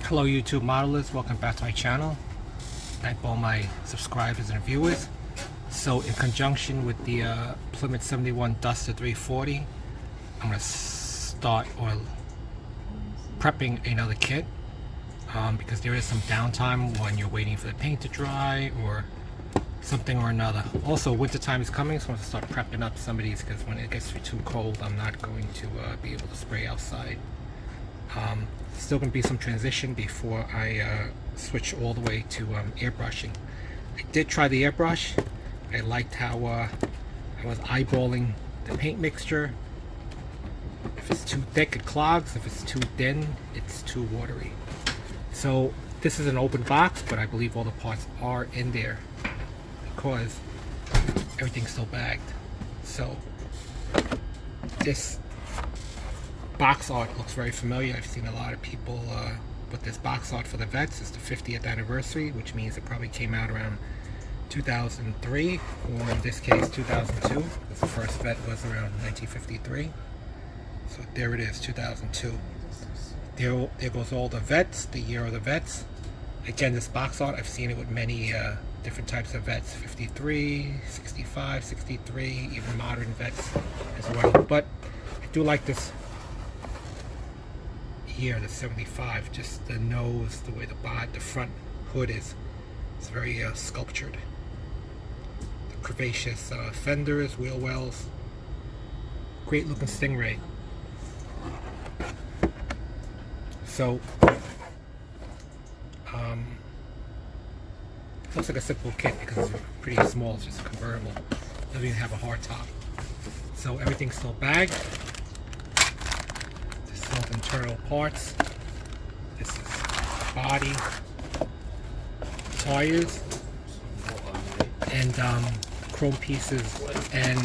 Hello YouTube modelers, welcome back to my channel. Thank all my subscribers and viewers. So in conjunction with the Plymouth 71 Duster 340, I'm going to start prepping another kit because there is some downtime when you're waiting for the paint to dry or something or another. Also, winter time is coming, so I'm going to start prepping up some of these because when it gets too cold, I'm not going to be able to spray outside. Still going to be some transition before I switch all the way to airbrushing. I did try the airbrush. I liked how I was eyeballing the paint mixture. If it's too thick, it clogs. If it's too thin, it's too watery. So this is an open box, but I believe all the parts are in there because everything's still bagged. So this box art looks very familiar. I've seen a lot of people put this box art for the Vettes. It's the 50th anniversary, which means it probably came out around 2003, or in this case 2002, because the first Vette was around 1953. So there it is, 2002. There goes all the Vettes, the year of the Vettes. Again, this box art, I've seen it with many different types of Vettes, 53, 65, 63, even modern Vettes as well. But I do like this here, the 75, just the nose, the way the front hood is. It's very sculptured. The curvaceous fenders, wheel wells. Great looking Stingray. So, looks like a simple kit because it's pretty small, it's just convertible. Doesn't even have a hard top. So everything's still bagged. Internal parts. This is body, tires, and chrome pieces and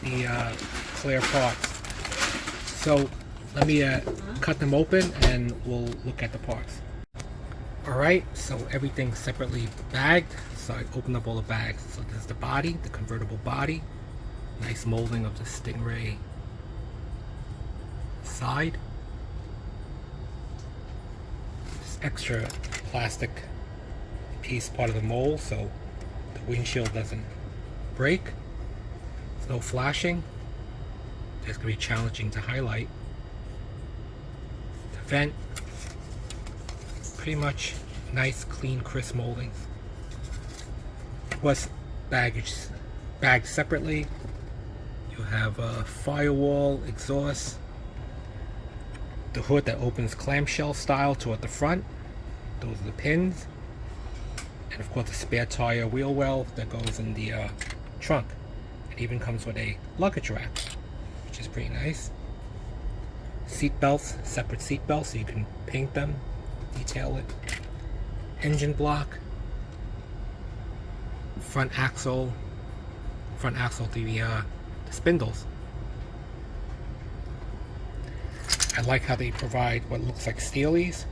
the clear parts. So let me cut them open and we'll look at the parts. Alright, so everything's separately bagged. So I opened up all the bags. So there's the body, the convertible body. Nice molding of the Stingray side. Extra plastic piece part of the mold so the windshield doesn't break. There's no flashing. It's going to be challenging to highlight. The vent, pretty much nice, clean, crisp molding. Was bagged separately. You have a firewall, exhaust, the hood that opens clamshell style toward the front. Those are the pins. And of course the spare tire wheel well that goes in the trunk. It even comes with a luggage rack, which is pretty nice. Seat belts, separate seat belts so you can paint them, detail it. Engine block. Front axle, the spindles. I like how they provide what looks like steelies.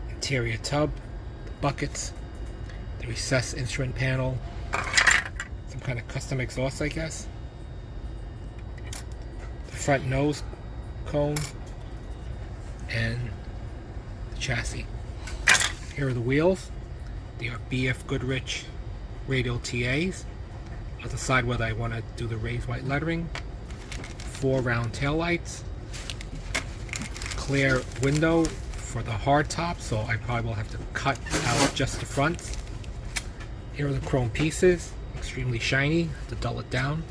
Interior tub, the buckets, the recessed instrument panel, some kind of custom exhaust, I guess. The front nose cone, and the chassis. Here are the wheels. They are BF Goodrich radial TAs. I'll decide whether I want to do the raised white lettering. 4 round tail lights, clear window for the hard top, so I probably will have to cut out just the front. Here are the chrome pieces, extremely shiny. To dull it down,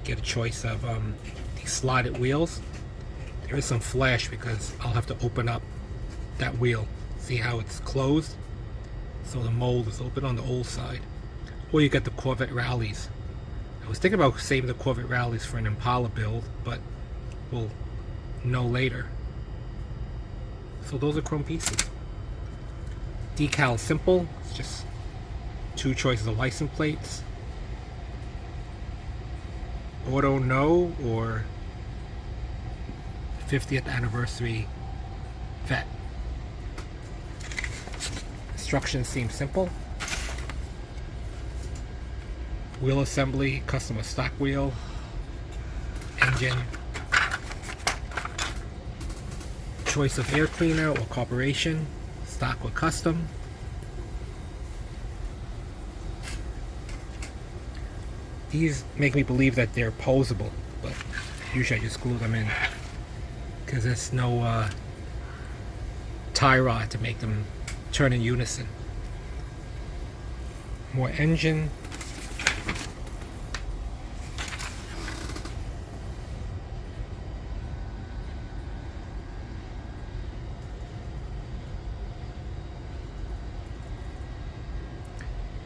get a choice of these slotted wheels. There is some flash because I'll have to open up that wheel, see how it's closed, so the mold is open on the old side. Or you get the Corvette rallies. I was thinking about saving the Corvette rallies for an Impala build, but we'll know later. So those are chrome pieces. Decal simple, it's just 2 choices of license plates. Auto no or 50th anniversary Vette. Instructions seem simple. Wheel assembly, customer stock wheel, engine, choice of air cleaner or carburation, stock or custom. These make me believe that they're posable, but usually I just glue them in because there's no tie rod to make them turn in unison. More engine.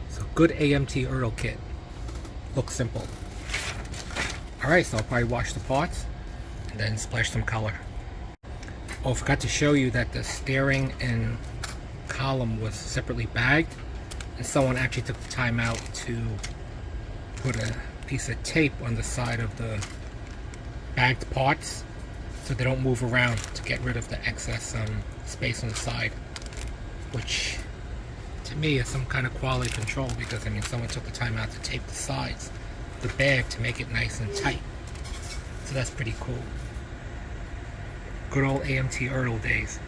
So good AMT ERTL kit. Looks simple. Alright, so I'll probably wash the parts and then splash some color. Oh, I forgot to show you that the steering and column was separately bagged, and someone actually took the time out to put a piece of tape on the side of the bagged parts so they don't move around, to get rid of the excess space on the side, which to me is some kind of quality control, because I mean someone took the time out to tape the sides of the bag to make it nice and tight. So that's pretty cool. Good old AMT ERTL days.